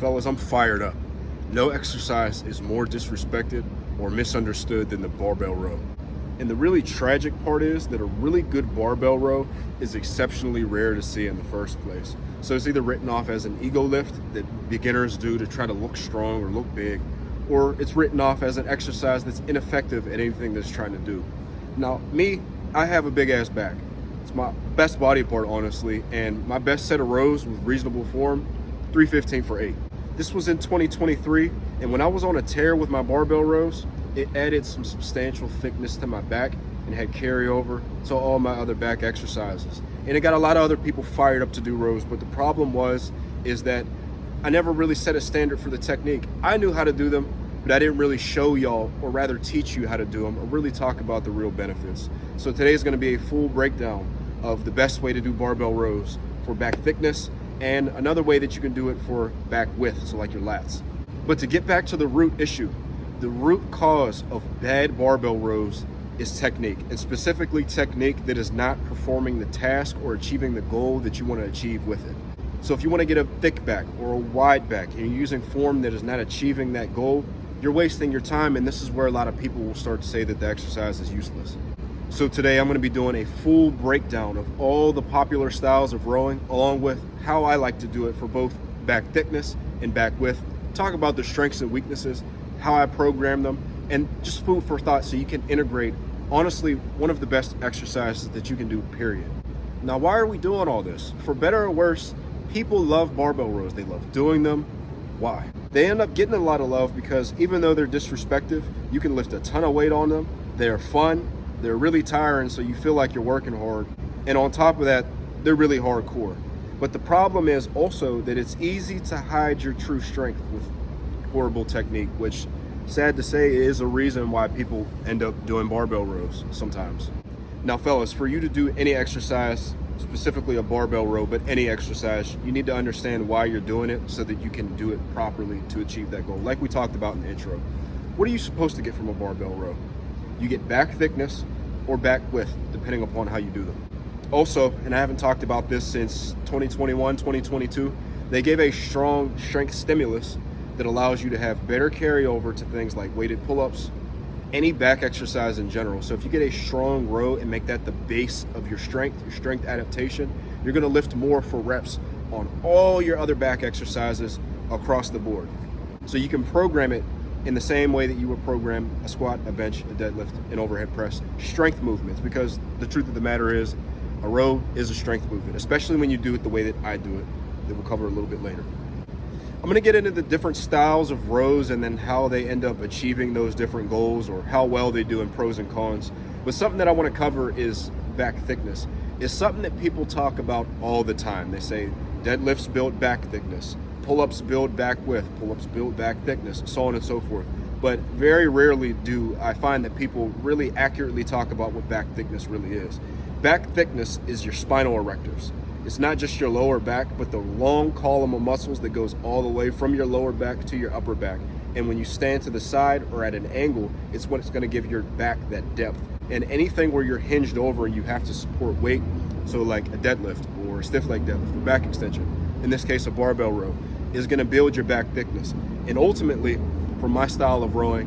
Fellas, I'm fired up. No exercise is more disrespected or misunderstood than the barbell row. And the really tragic part is that a really good barbell row is exceptionally rare to see in the first place. So it's either written off as an ego lift that beginners do to try to look strong or look big, or it's written off as an exercise that's ineffective at anything that's trying to do. Now, me, I have a big ass back. It's my best body part, honestly, and my best set of rows with reasonable form, 315 for 8. This was in 2023, and when I was on a tear with my barbell rows, it added some substantial thickness to my back and had carryover to all my other back exercises. And it got a lot of other people fired up to do rows, but the problem is that I never really set a standard for the technique. I knew how to do them, but I didn't really show y'all, or rather teach you how to do them, or really talk about the real benefits. So today is gonna be a full breakdown of the best way to do barbell rows for back thickness, and another way that you can do it for back width, so like your lats. But to get back to the root issue, the root cause of bad barbell rows is technique, and specifically technique that is not performing the task or achieving the goal that you want to achieve with it. So if you want to get a thick back or a wide back and you're using form that is not achieving that goal, you're wasting your time, and this is where a lot of people will start to say that the exercise is useless. So today I'm going to be doing a full breakdown of all the popular styles of rowing, along with how I like to do it for both back thickness and back width, talk about the strengths and weaknesses, how I program them, and just food for thought so you can integrate, honestly, one of the best exercises that you can do, period. Now, why are we doing all this? For better or worse, people love barbell rows. They love doing them. Why? They end up getting a lot of love because even though they're disrespectful, you can lift a ton of weight on them. They're fun. They're really tiring, so you feel like you're working hard. And on top of that, they're really hardcore. But the problem is also that it's easy to hide your true strength with horrible technique, which, sad to say, is a reason why people end up doing barbell rows sometimes. Now, fellas, for you to do any exercise, specifically a barbell row, but any exercise, you need to understand why you're doing it so that you can do it properly to achieve that goal. Like we talked about in the intro. What are you supposed to get from a barbell row? You get back thickness or back width, depending upon how you do them. Also, and I haven't talked about this since 2021, 2022, they gave a strong strength stimulus that allows you to have better carryover to things like weighted pull-ups, any back exercise in general. So if you get a strong row and make that the base of your strength adaptation, you're gonna lift more for reps on all your other back exercises across the board. So you can program it in the same way that you would program a squat, a bench, a deadlift, an overhead press, strength movements, because the truth of the matter is a row is a strength movement, especially when you do it the way that I do it, that we'll cover a little bit later. I'm gonna get into the different styles of rows and then how they end up achieving those different goals or how well they do in pros and cons. But something that I wanna cover is back thickness. It's something that people talk about all the time. They say deadlifts build back thickness, pull-ups build back width, pull-ups build back thickness, so on and so forth. But very rarely do I find that people really accurately talk about what back thickness really is. Back thickness is your spinal erectors. It's not just your lower back, but the long column of muscles that goes all the way from your lower back to your upper back. And when you stand to the side or at an angle, it's what's gonna give your back that depth. And anything where you're hinged over and you have to support weight, so like a deadlift or a stiff leg deadlift or back extension, in this case a barbell row, is gonna build your back thickness. And ultimately, for my style of rowing,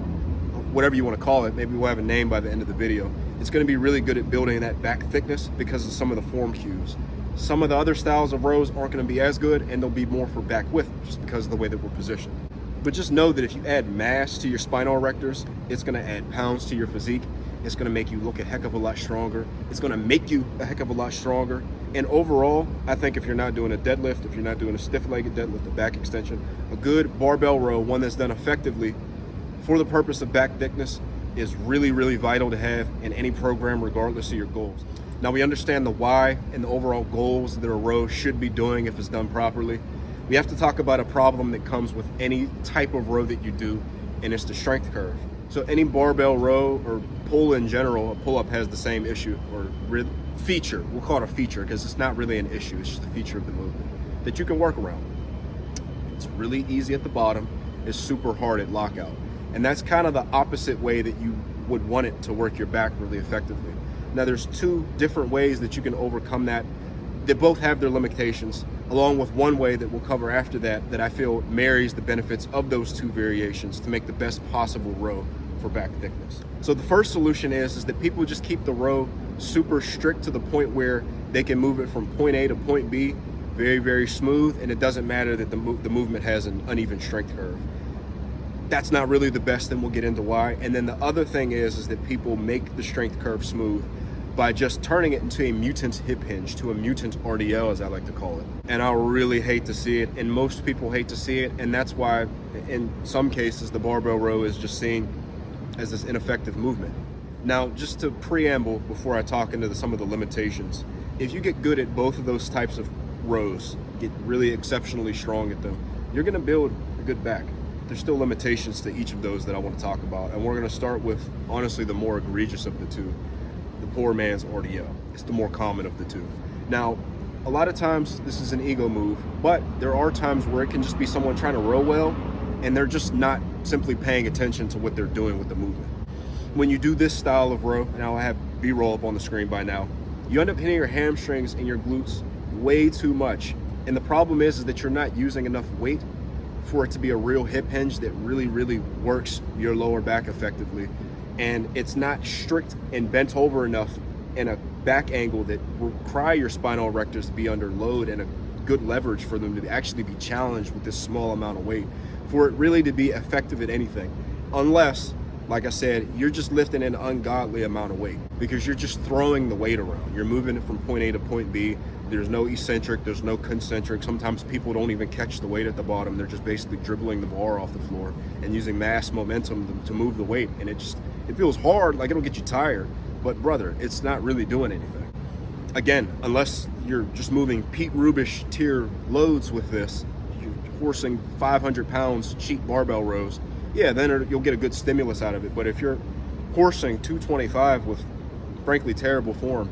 whatever you wanna call it, maybe we'll have a name by the end of the video, it's gonna be really good at building that back thickness because of some of the form cues. Some of the other styles of rows aren't gonna be as good, and they'll be more for back width just because of the way that we're positioned. But just know that if you add mass to your spinal erectors, it's gonna add pounds to your physique. It's gonna make you look a heck of a lot stronger. It's gonna make you a heck of a lot stronger. And overall, I think if you're not doing a deadlift, if you're not doing a stiff-legged deadlift, a back extension, a good barbell row, one that's done effectively for the purpose of back thickness, is really, really vital to have in any program, regardless of your goals. Now, we understand the why and the overall goals that a row should be doing if it's done properly. We have to talk about a problem that comes with any type of row that you do, and it's the strength curve. So any barbell row or pull in general, a pull-up has the same issue or feature. We'll call it a feature because it's not really an issue. It's just a feature of the movement that you can work around. It's really easy at the bottom. It's super hard at lockout. And that's kind of the opposite way that you would want it to work your back really effectively. Now, there's two different ways that you can overcome that. They both have their limitations, along with one way that we'll cover after that I feel marries the benefits of those two variations to make the best possible row for back thickness. So the first solution is that people just keep the row super strict to the point where they can move it from point A to point B very, very smooth, and it doesn't matter that the movement has an uneven strength curve. That's not really the best, and we'll get into why. And then the other thing is that people make the strength curve smooth by just turning it into a mutant hip hinge, to a mutant RDL, as I like to call it. And I really hate to see it, and most people hate to see it, and that's why in some cases the barbell row is just seen as this ineffective movement. Now, just to preamble before I talk into some of the limitations, if you get good at both of those types of rows, get really exceptionally strong at them, you're gonna build a good back. There's still limitations to each of those that I want to talk about, and we're gonna start with, honestly, the more egregious of the two, the poor man's RDL. It's the more common of the two. Now, a lot of times this is an ego move, but there are times where it can just be someone trying to row well, and they're just not simply paying attention to what they're doing with the movement. When you do this style of row, and I'll have B-roll up on the screen by now, you end up hitting your hamstrings and your glutes way too much. And the problem is that you're not using enough weight for it to be a real hip hinge that really, really works your lower back effectively. And it's not strict and bent over enough in a back angle that will require your spinal erectors to be under load and a good leverage for them to actually be challenged with this small amount of weight for it really to be effective at anything. Unless, like I said, you're just lifting an ungodly amount of weight because you're just throwing the weight around. You're moving it from point A to point B. There's no eccentric, there's no concentric. Sometimes people don't even catch the weight at the bottom. They're just basically dribbling the bar off the floor and using mass momentum to move the weight. And it feels hard, like it'll get you tired. But brother, it's not really doing anything. Again, unless you're just moving Pete Rubish tier loads with this, you're horsing 500 pounds cheap barbell rows, yeah, then you'll get a good stimulus out of it. But if you're horsing 225 with frankly terrible form,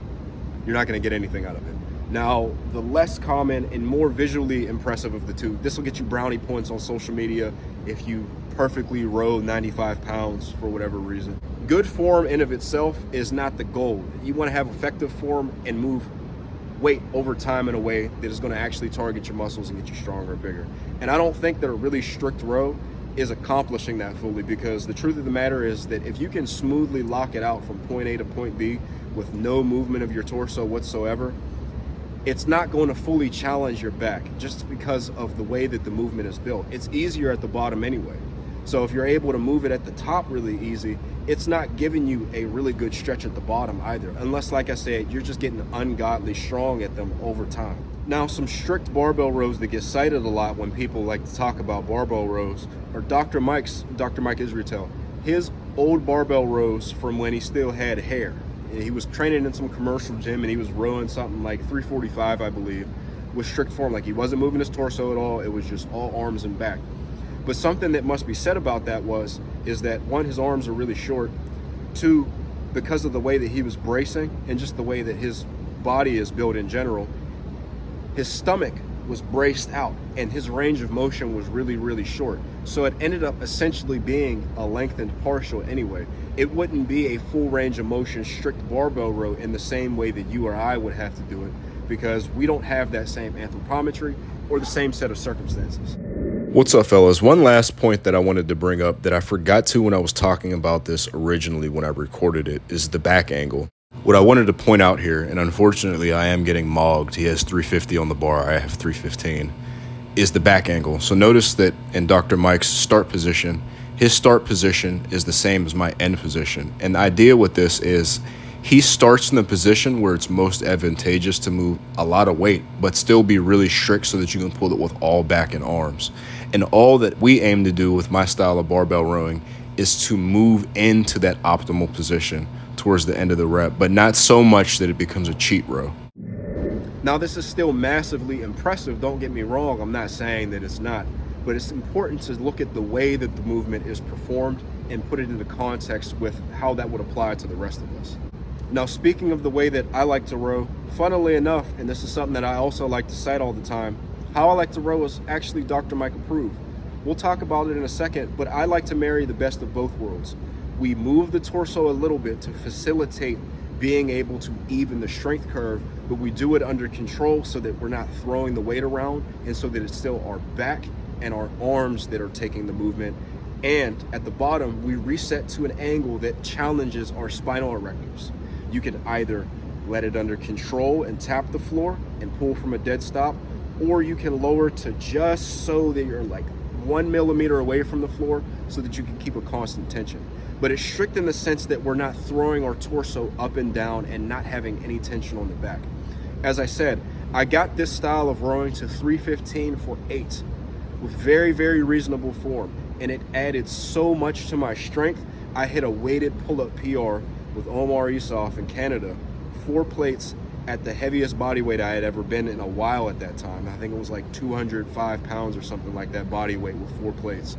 you're not gonna get anything out of it. Now, the less common and more visually impressive of the two, this will get you brownie points on social media if you perfectly row 95 pounds for whatever reason. Good form in of itself is not the goal. You wanna have effective form and move weight over time in a way that is gonna actually target your muscles and get you stronger and bigger. And I don't think that a really strict row is accomplishing that fully, because the truth of the matter is that if you can smoothly lock it out from point A to point B with no movement of your torso whatsoever, it's not going to fully challenge your back just because of the way that the movement is built. It's easier at the bottom anyway. So if you're able to move it at the top really easy, it's not giving you a really good stretch at the bottom either, unless, like I said, you're just getting ungodly strong at them over time. Now, some strict barbell rows that get cited a lot when people like to talk about barbell rows are Dr. Mike Israetel. His old barbell rows from when he still had hair. He was training in some commercial gym and he was rowing something like 345, I believe, with strict form. Like, he wasn't moving his torso at all. It was just all arms and back. But something that must be said about that is that one, his arms are really short. Two, because of the way that he was bracing and just the way that his body is built in general, his stomach was braced out and his range of motion was really, really short. So it ended up essentially being a lengthened partial anyway. It wouldn't be a full range of motion strict barbell row in the same way that you or I would have to do it, because we don't have that same anthropometry or the same set of circumstances. What's up, fellas? One last point that I wanted to bring up that I forgot to when I was talking about this originally when I recorded it is the back angle. What I wanted to point out here, and unfortunately I am getting mogged, he has 350 on the bar, I have 315, is the back angle. So notice that in Dr. Mike's start position, his start position is the same as my end position. And the idea with this is he starts in the position where it's most advantageous to move a lot of weight, but still be really strict so that you can pull it with all back and arms. And all that we aim to do with my style of barbell rowing is to move into that optimal position towards the end of the rep, but not so much that it becomes a cheat row. Now, this is still massively impressive, don't get me wrong, I'm not saying that it's not, but it's important to look at the way that the movement is performed and put it into context with how that would apply to the rest of us. Now, speaking of the way that I like to row, funnily enough, and this is something that I also like to cite all the time, how I like to row is actually Dr. Mike Approved. We'll talk about it in a second, but I like to marry the best of both worlds. We move the torso a little bit to facilitate being able to even the strength curve, but we do it under control so that we're not throwing the weight around, and so that it's still our back and our arms that are taking the movement. And at the bottom, we reset to an angle that challenges our spinal erectors. You can either let it under control and tap the floor and pull from a dead stop, or you can lower to just so that you're like 1 millimeter away from the floor so that you can keep a constant tension. But it's strict in the sense that we're not throwing our torso up and down and not having any tension on the back. As I said, I got this style of rowing to 315 for 8 with very, very reasonable form, and it added so much to my strength. I hit a weighted pull-up PR with Omar Isaf in Canada, 4 plates at the heaviest body weight I had ever been in a while at that time. I think it was like 205 pounds or something like that body weight with 4 plates.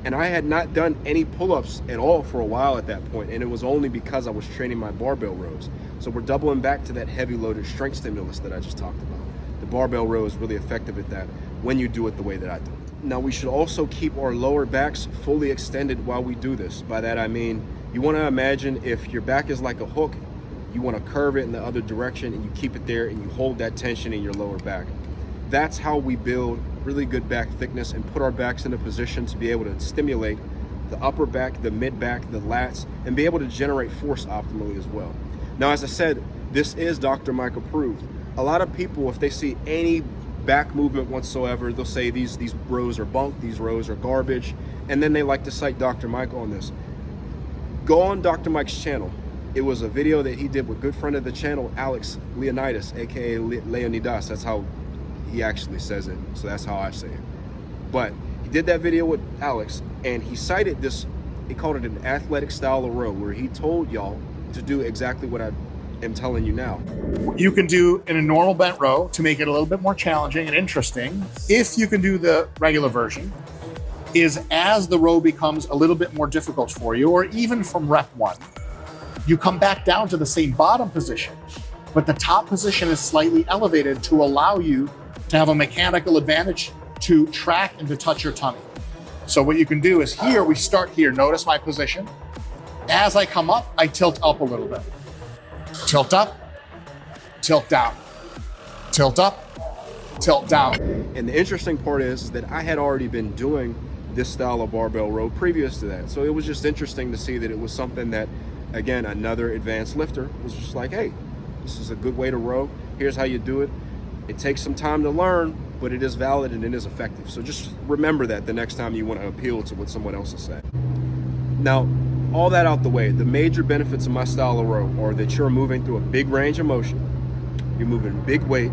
And I had not done any pull-ups at all for a while at that point, and it was only because I was training my barbell rows. So we're doubling back to that heavy loaded strength stimulus that I just talked about. The barbell row is really effective at that when you do it the way that I do. Now, we should also keep our lower backs fully extended while we do this. By that I mean, you want to imagine if your back is like a hook, you want to curve it in the other direction and you keep it there and you hold that tension in your lower back. That's how we build really good back thickness and put our backs in a position to be able to stimulate the upper back, the mid back, the lats, and be able to generate force optimally as well. Now, as I said, this is Dr. Mike approved. A lot of people, if they see any back movement whatsoever, they'll say these rows are bunk, these rows are garbage, and then they like to cite Dr. Mike on this. Go on Dr. Mike's channel. It was a video that he did with good friend of the channel, Alex Leonidas, aka Leonidas. That's how he actually says it, so that's how I say it. But he did that video with Alex, and he cited this, he called it an athletic style of row, where he told y'all to do exactly what I am telling you now. You can do in a normal bent row to make it a little bit more challenging and interesting. If you can do the regular version, is as the row becomes a little bit more difficult for you, or even from rep 1, you come back down to the same bottom position, but the top position is slightly elevated to allow you to have a mechanical advantage to track and to touch your tummy. So what you can do is here, we start here. Notice my position. As I come up, I tilt up a little bit. Tilt up, tilt down, tilt up, tilt down. And the interesting part is that I had already been doing this style of barbell row previous to that. So it was just interesting to see that it was something that, again, another advanced lifter was just like, hey, this is a good way to row. Here's how you do it. It takes some time to learn, but it is valid and it is effective. So just remember that the next time you want to appeal to what someone else is saying. Now, all that out the way, the major benefits of my style of row are that you're moving through a big range of motion, you're moving big weight,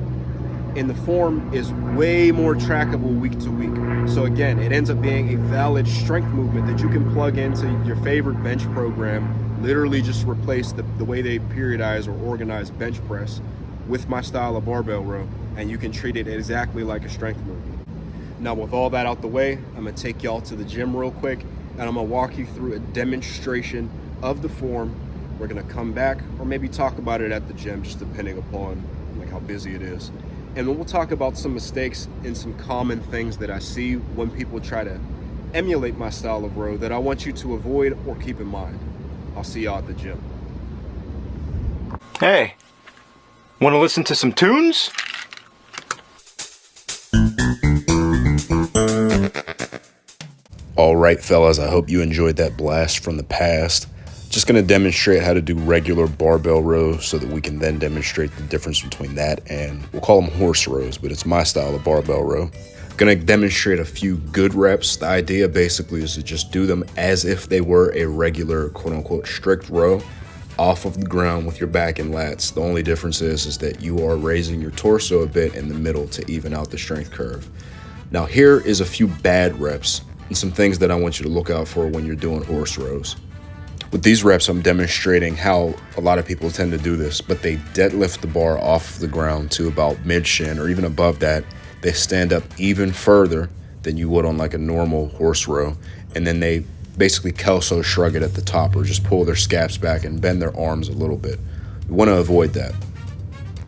and the form is way more trackable week to week. So again, it ends up being a valid strength movement that you can plug into your favorite bench program, literally just replace the way they periodize or organize bench press with my style of barbell row, and you can treat it exactly like a strength movement. Now, with all that out the way, I'm gonna take y'all to the gym real quick, and I'm gonna walk you through a demonstration of the form. We're gonna come back, or maybe talk about it at the gym, just depending upon like how busy it is. And then we'll talk about some mistakes and some common things that I see when people try to emulate my style of row that I want you to avoid or keep in mind. I'll see y'all at the gym. Hey, want to listen to some tunes? All right, fellas, I hope you enjoyed that blast from the past. Just going to demonstrate how to do regular barbell rows so that we can then demonstrate the difference between that and, we'll call them horse rows, but it's my style of barbell row. Going to demonstrate a few good reps. The idea basically is to just do them as if they were a regular quote-unquote strict row off of the ground with your back and lats. The only difference is that you are raising your torso a bit in the middle to even out the strength curve. Now, here is a few bad reps and some things that I want you to look out for when you're doing horse rows. With these reps, I'm demonstrating how a lot of people tend to do this, but they deadlift the bar off the ground to about mid-shin or even above that. They stand up even further than you would on like a normal horse row, and then they basically Kelso shrug it at the top or just pull their scaps back and bend their arms a little bit. You want to avoid that.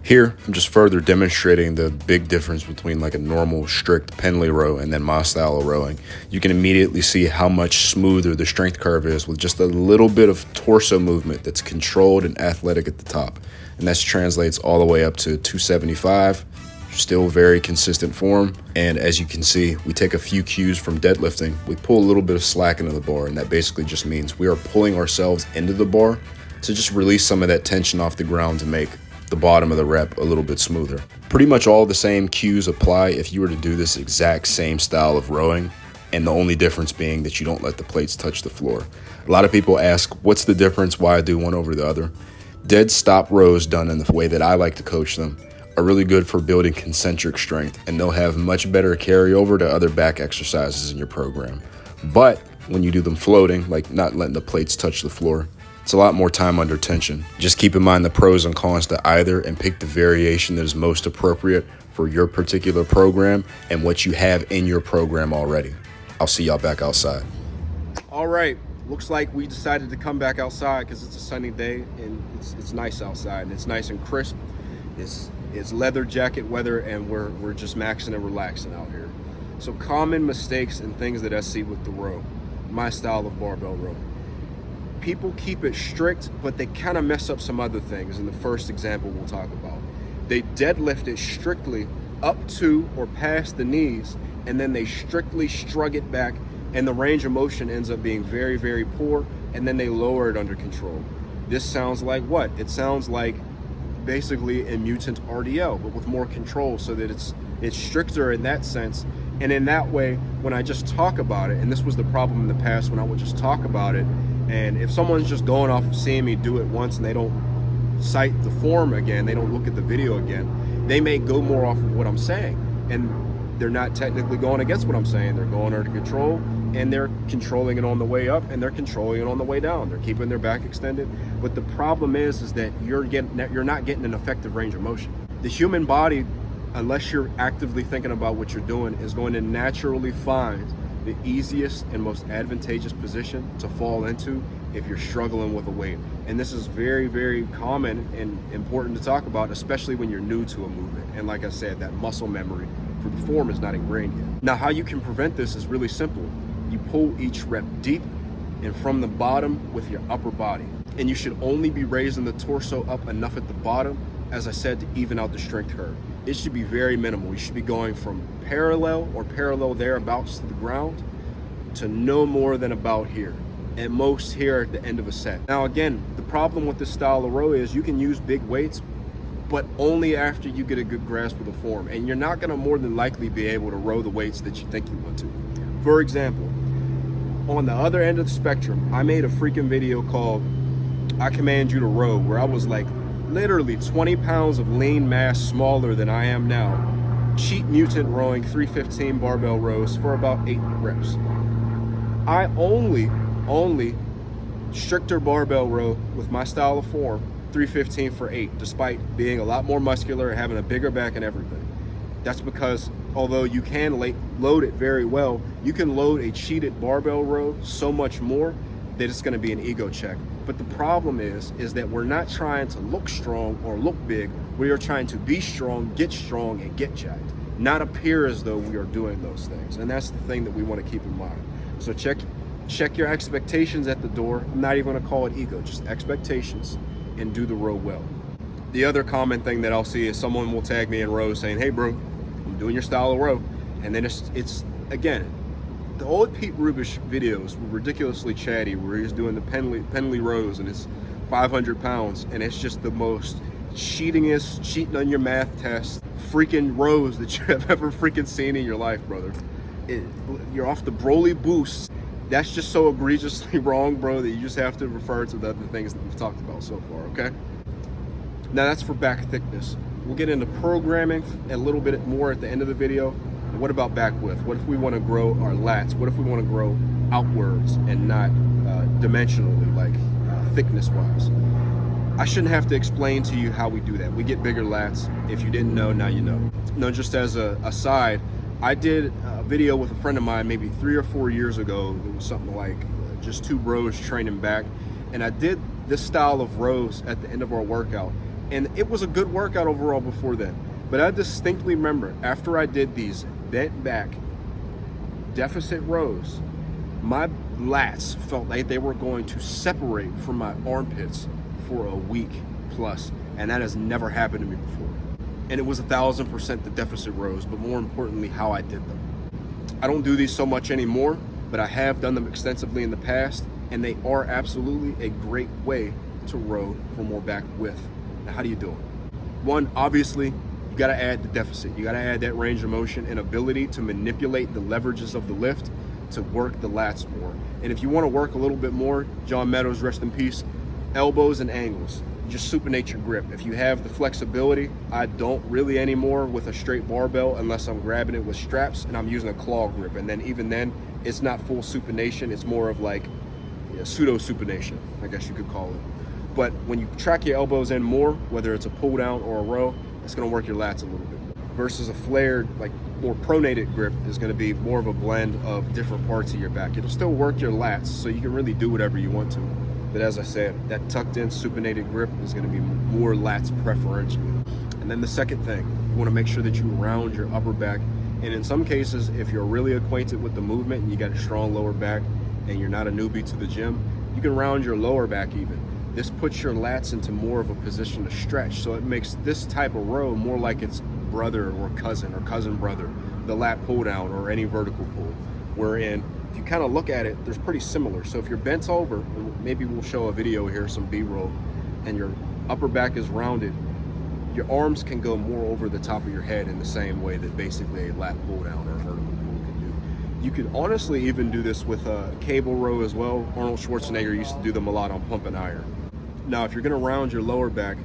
Here, I'm just further demonstrating the big difference between like a normal strict Pendley row and then my style of rowing. You can immediately see how much smoother the strength curve is with just a little bit of torso movement that's controlled and athletic at the top. And that translates all the way up to 275, still very consistent form. And as you can see, we take a few cues from deadlifting. We pull a little bit of slack into the bar, and that basically just means we are pulling ourselves into the bar to just release some of that tension off the ground to make the bottom of the rep a little bit smoother. Pretty much all the same cues apply if you were to do this exact same style of rowing, and the only difference being that you don't let the plates touch the floor. A lot of people ask, what's the difference, why I do one over the other? Dead stop rows done in the way that I like to coach them are really good for building concentric strength, and they'll have much better carryover to other back exercises in your program. But when you do them floating, like not letting the plates touch the floor, it's a lot more time under tension. Just keep in mind the pros and cons to either and pick the variation that is most appropriate for your particular program and what you have in your program already. I'll see y'all back outside. All right, looks like we decided to come back outside because it's a sunny day and it's nice outside and it's nice and crisp. It's leather jacket weather and we're just maxing and relaxing out here. So common mistakes and things that I see with the row, my style of barbell row. People keep it strict, but they kind of mess up some other things. In the first example we'll talk about, they deadlift it strictly up to or past the knees, and then they strictly strug it back, and the range of motion ends up being very, very poor, and then they lower it under control. This sounds like what? It sounds like basically a mutant RDL, but with more control, so that it's stricter in that sense. And in that way, when I just talk about it, and this was the problem in the past when I would just talk about it, and if someone's just going off of seeing me do it once and they don't cite the form again, they don't look at the video again, they may go more off of what I'm saying. And they're not technically going against what I'm saying. They're going under control, and they're controlling it on the way up, and they're controlling it on the way down. They're keeping their back extended. But the problem is that you're not getting an effective range of motion. The human body, unless you're actively thinking about what you're doing, is going to naturally find the easiest and most advantageous position to fall into if you're struggling with a weight. And this is very, very common and important to talk about, especially when you're new to a movement. And like I said, that muscle memory for the form is not ingrained yet. Now, how you can prevent this is really simple. You pull each rep deep and from the bottom with your upper body. And you should only be raising the torso up enough at the bottom, as I said, to even out the strength curve. It should be very minimal. You should be going from parallel or parallel thereabouts to the ground to no more than about here. At most here at the end of a set. Now again, the problem with this style of row is you can use big weights, but only after you get a good grasp of the form. And you're not gonna more than likely be able to row the weights that you think you want to. For example, on the other end of the spectrum, I made a freaking video called I Command You to Row, where I was like literally 20 pounds of lean mass smaller than I am now, cheat mutant rowing 315 barbell rows for about 8 reps. I only stricter barbell row with my style of form 315 for 8, despite being a lot more muscular and having a bigger back and everything. That's because although you can load it very well, you can load a cheated barbell row so much more that it's going to be an ego check. But the problem is that we're not trying to look strong or look big. We are trying to be strong, and get jacked, not appear as though we are doing those things. And that's the thing that we want to keep in mind. So check your expectations at the door. I'm not even going to call it ego, just expectations, and do the row well. The other common thing that I'll see is someone will tag me in rows saying, "Hey bro, I'm doing your style of row." And then it's again, the old Pete Rubish videos were ridiculously chatty, where he's doing the Pendley rows and it's 500 pounds, and it's just the most cheating on your math test freaking rows that you have ever freaking seen in your life, brother. You're off the Broly boost. That's just so egregiously wrong, bro, that you just have to refer to the other things that we've talked about so far, okay? Now that's for back thickness. We'll get into programming a little bit more at the end of the video. And what about back width? What if we want to grow our lats? What if we want to grow outwards and not dimensionally, like thickness-wise? I shouldn't have to explain to you how we do that. We get bigger lats. If you didn't know, now you know. Now, just as a aside, I did a video with a friend of mine maybe 3 or 4 years ago. It was something like just 2 rows training back. And I did this style of rows at the end of our workout. And it was a good workout overall before then. But I distinctly remember after I did these bent back deficit rows, my lats felt like they were going to separate from my armpits for a week plus. And that has never happened to me before. And it was 1,000% the deficit rows, but more importantly, how I did them. I don't do these so much anymore, but I have done them extensively in the past, and they are absolutely a great way to row for more back width. Now, how do you do it? One, obviously, you gotta add the deficit. You gotta add that range of motion and ability to manipulate the leverages of the lift to work the lats more. And if you wanna work a little bit more, John Meadows, rest in peace, elbows and angles. Just supinate your grip. If you have the flexibility, I don't really anymore with a straight barbell unless I'm grabbing it with straps and I'm using a claw grip. And then even then, it's not full supination. It's more of like pseudo supination, I guess you could call it. But when you track your elbows in more, whether it's a pull down or a row, it's gonna work your lats a little bit more. Versus a flared, like more pronated grip is gonna be more of a blend of different parts of your back. It'll still work your lats, so you can really do whatever you want to. But as I said, that tucked in supinated grip is gonna be more lats preferentially. And then the second thing, you wanna make sure that you round your upper back. And in some cases, if you're really acquainted with the movement and you got a strong lower back and you're not a newbie to the gym, you can round your lower back even. This puts your lats into more of a position to stretch. So it makes this type of row more like it's brother or cousin brother, the lat pull down or any vertical pull. Wherein, if you kind of look at it, they're pretty similar. So if you're bent over, and maybe we'll show a video here, some B-roll, and your upper back is rounded, your arms can go more over the top of your head in the same way that basically a lat pull down or a vertical pull can do. You could honestly even do this with a cable row as well. Arnold Schwarzenegger used to do them a lot on pump and iron. Now, if you're gonna round your lower back,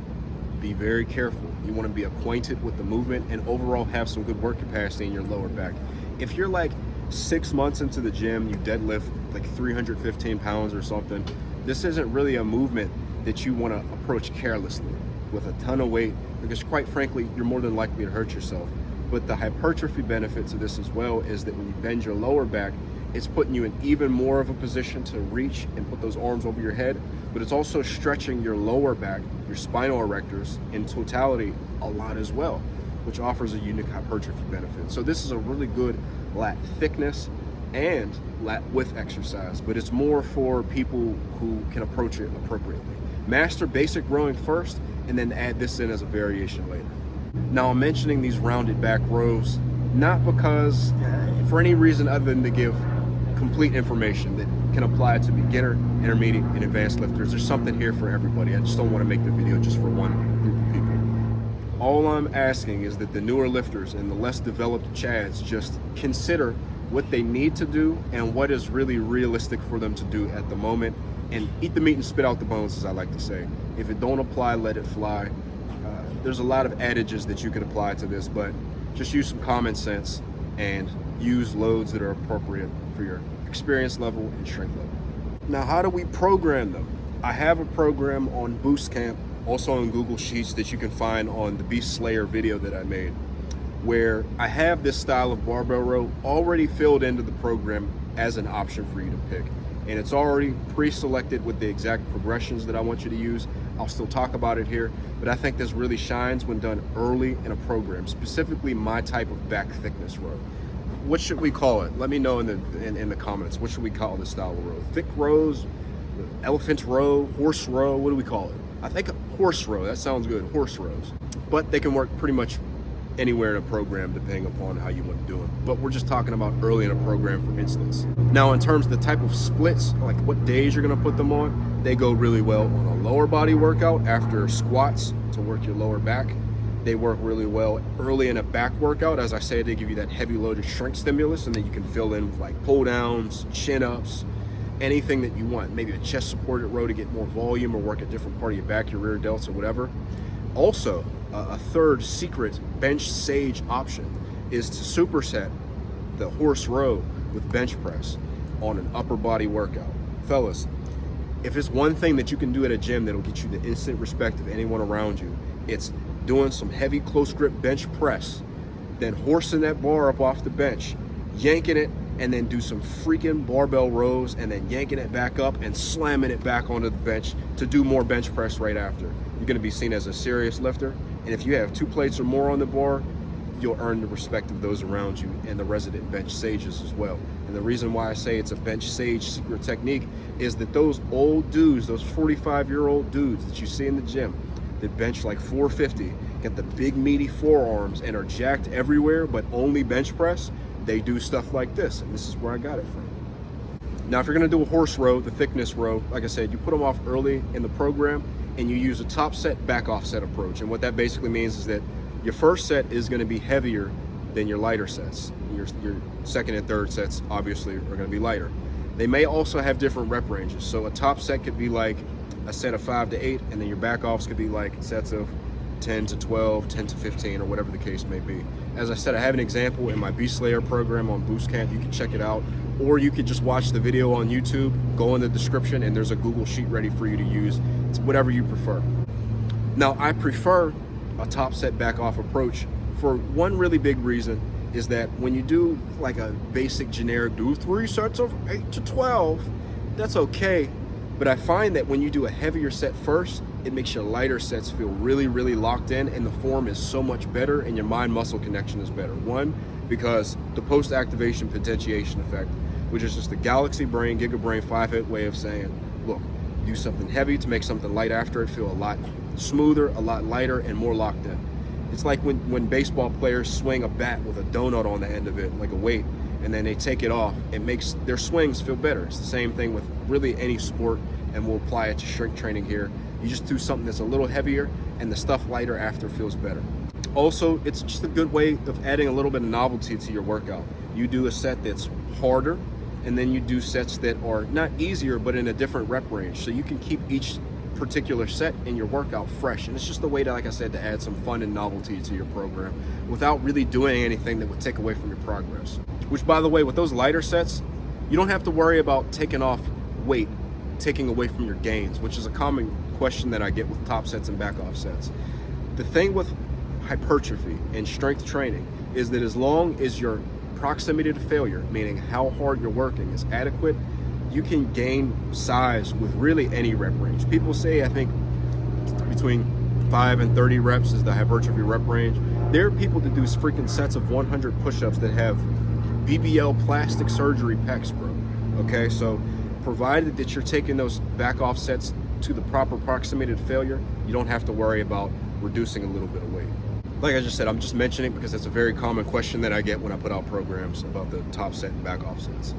be very careful. You wanna be acquainted with the movement and overall have some good work capacity in your lower back. If you're like 6 months into the gym, you deadlift like 315 pounds or something, this isn't really a movement that you wanna approach carelessly with a ton of weight, because quite frankly, you're more than likely to hurt yourself. But the hypertrophy benefit to this as well is that when you bend your lower back, it's putting you in even more of a position to reach and put those arms over your head, but it's also stretching your lower back, your spinal erectors in totality a lot as well, which offers a unique hypertrophy benefit. So this is a really good lat thickness and lat width exercise, but it's more for people who can approach it appropriately. Master basic rowing first, and then add this in as a variation later. Now, I'm mentioning these rounded back rows not because for any reason other than to give complete information that can apply to beginner, intermediate, and advanced lifters. There's something here for everybody. I just don't want to make the video just for one group of people. All I'm asking is that the newer lifters and the less developed chads just consider what they need to do and what is really realistic for them to do at the moment, and eat the meat and spit out the bones, as I like to say. If it don't apply, let it fly. There's a lot of adages that you could apply to this, but just use some common sense and use loads that are appropriate for your experience level and strength level. Now, how do we program them? I have a program on Boostcamp, also on Google Sheets, that you can find on the Beast Slayer video that I made, where I have this style of barbell row already filled into the program as an option for you to pick. And it's already pre-selected with the exact progressions that I want you to use. I'll still talk about it here, but I think this really shines when done early in a program, specifically my type of back thickness row. What should we call it? Let me know in the comments. What should we call this style of row? Thick rows, elephant row, horse row, what do we call it? I think horse row, that sounds good, horse rows. But they can work pretty much anywhere in a program depending upon how you want to do it. But we're just talking about early in a program, for instance. Now, in terms of the type of splits, like what days you're gonna put them on, they go really well on a lower body workout after squats to work your lower back. They work really well early in a back workout. As I say, they give you that heavy loaded strength stimulus, and then you can fill in with like pull downs, chin ups, anything that you want. Maybe a chest supported row to get more volume or work a different part of your back, your rear delts or whatever. Also, a third secret bench sage option is to superset the horse row with bench press on an upper body workout. Fellas, if it's one thing that you can do at a gym that'll get you the instant respect of anyone around you, it's doing some heavy close grip bench press, then horsing that bar up off the bench, yanking it, and then do some freaking barbell rows and then yanking it back up and slamming it back onto the bench to do more bench press right after. You're going to be seen as a serious lifter. And if you have 2 plates or more on the bar, you'll earn the respect of those around you and the resident bench sages as well. And the reason why I say it's a bench sage secret technique is that those old dudes, those 45-year-old dudes that you see in the gym that bench like 450, get the big meaty forearms and are jacked everywhere but only bench press, they do stuff like this, and this is where I got it from. Now, if you're gonna do a horse row, the thickness row, like I said, you put them off early in the program and you use a top set, back off set approach. And what that basically means is that your first set is gonna be heavier than your lighter sets. Your second and third sets obviously are gonna be lighter. They may also have different rep ranges. So a top set could be like a set of 5 to 8, and then your back offs could be like sets of 10 to 12, 10 to 15, or whatever the case may be. As I said, I have an example in my Beast Slayer program on Boostcamp. You can check it out, or you could just watch the video on YouTube, go in the description, and there's a Google Sheet ready for you to use. It's whatever you prefer. Now, I prefer a top set back off approach for one really big reason, is that when you do like a basic generic do 3 sets of 8 to 12, that's okay. But I find that when you do a heavier set first, it makes your lighter sets feel really, really locked in, and the form is so much better and your mind-muscle connection is better. One, because the post-activation potentiation effect, which is just the galaxy brain, gigabrain 5-hit way of saying, look, do something heavy to make something light after it feel a lot smoother, a lot lighter, and more locked in. It's like when baseball players swing a bat with a donut on the end of it, like a weight, and then they take it off, it makes their swings feel better. It's the same thing with really any sport, and we'll apply it to strength training here. You just do something that's a little heavier, and the stuff lighter after feels better. Also, it's just a good way of adding a little bit of novelty to your workout. You do a set that's harder, and then you do sets that are not easier, but in a different rep range. So you can keep each particular set in your workout fresh. And it's just a way to, like I said, to add some fun and novelty to your program without really doing anything that would take away from your progress. Which, by the way, with those lighter sets, you don't have to worry about taking off weight, taking away from your gains, which is a common question that I get with top sets and back off sets. The thing with hypertrophy and strength training is that as long as your proximity to failure, meaning how hard you're working, is adequate, you can gain size with really any rep range. People say, I think, between 5 and 30 reps is the hypertrophy rep range. There are people that do freaking sets of 100 push-ups that have BBL plastic surgery pecs, bro. Okay, so provided that you're taking those back off sets to the proper proximity to failure, you don't have to worry about reducing a little bit of weight. Like I just said, I'm just mentioning it because it's a very common question that I get when I put out programs about the top set and back off sets.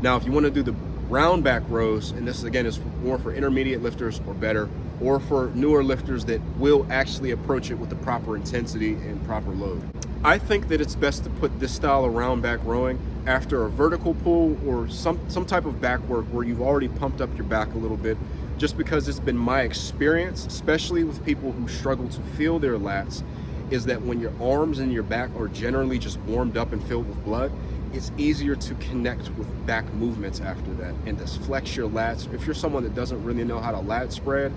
Now, if you want to do the round back rows, and this again is more for intermediate lifters or better, or for newer lifters that will actually approach it with the proper intensity and proper load, I think that it's best to put this style of round back rowing after a vertical pull or some type of back work where you've already pumped up your back a little bit, just because it's been my experience, especially with people who struggle to feel their lats, is that when your arms and your back are generally just warmed up and filled with blood, it's easier to connect with back movements after that and to flex your lats. If you're someone that doesn't really know how to lat spread,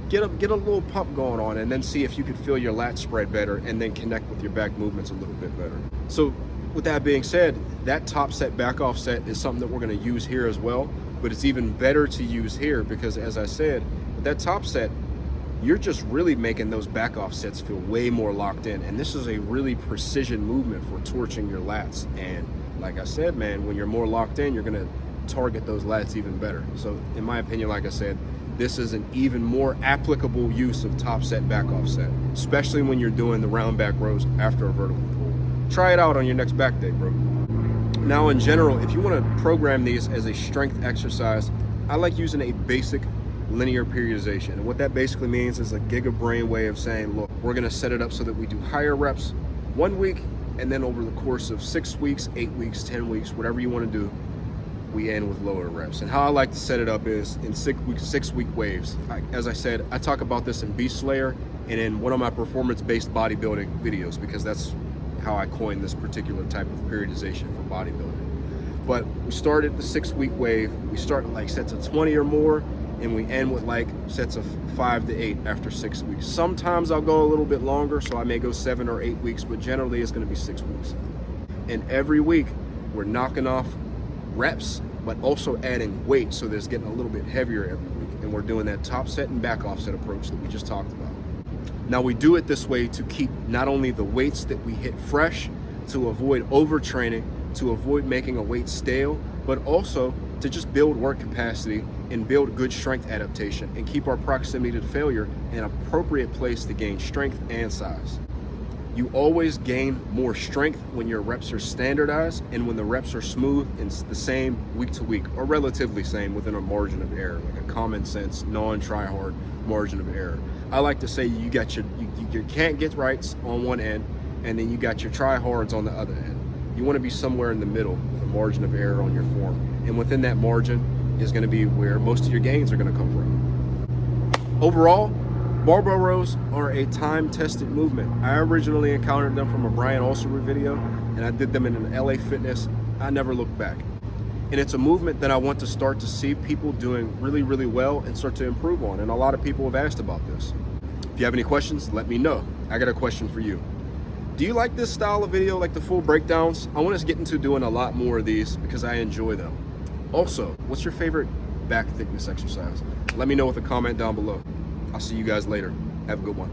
get a little pump going on and then see if you can feel your lat spread better and then connect with your back movements a little bit better. So with that being said, that top set back off set is something that we're going to use here as well, but it's even better to use here because, as I said, with that top set, you're just really making those back off sets feel way more locked in. And this is a really precision movement for torching your lats. And like I said, man, when you're more locked in, you're gonna target those lats even better. So in my opinion, like I said, this is an even more applicable use of top set back off set, especially when you're doing the round back rows after a vertical pull. Try it out on your next back day, bro. Now, in general, if you want to program these as a strength exercise, I like using a basic linear periodization. And what that basically means is a gigabrain way of saying, look, we're going to set it up so that we do higher reps 1 week, and then over the course of 6 weeks, 8 weeks, 10 weeks, whatever you want to do, we end with lower reps. And how I like to set it up is in 6 week waves. As I said, I talk about this in Beast Slayer and in one of my performance-based bodybuilding videos, because that's how I coined this particular type of periodization for bodybuilding. But we start at the 6 week wave. We start with like sets of 20 or more, and we end with like sets of 5 to 8 after 6 weeks. Sometimes I'll go a little bit longer, so I may go 7 or 8 weeks, but generally it's going to be 6 weeks. And every week we're knocking off reps, but also adding weight, so that it's getting a little bit heavier every week. And we're doing that top set and back offset approach that we just talked about. Now we do it this way to keep not only the weights that we hit fresh, to avoid overtraining, to avoid making a weight stale, but also to just build work capacity and build good strength adaptation and keep our proximity to failure an appropriate place to gain strength and size. You always gain more strength when your reps are standardized and when the reps are smooth and the same week to week, or relatively same within a margin of error, like a common sense, non-try hard margin of error. I like to say you got you can't get rights on one end, and then you got your try hards on the other end. You want to be somewhere in the middle with a margin of error on your form. And within that margin is going to be where most of your gains are going to come from. Overall, barbell rows are a time-tested movement. I originally encountered them from a Brian Alsruhe video, and I did them in an LA Fitness. I never looked back. And it's a movement that I want to start to see people doing really, really well and start to improve on. And a lot of people have asked about this. If you have any questions, let me know. I got a question for you. Do you like this style of video, like the full breakdowns? I want us to get into doing a lot more of these because I enjoy them. Also, what's your favorite back thickness exercise? Let me know with a comment down below. I'll see you guys later. Have a good one.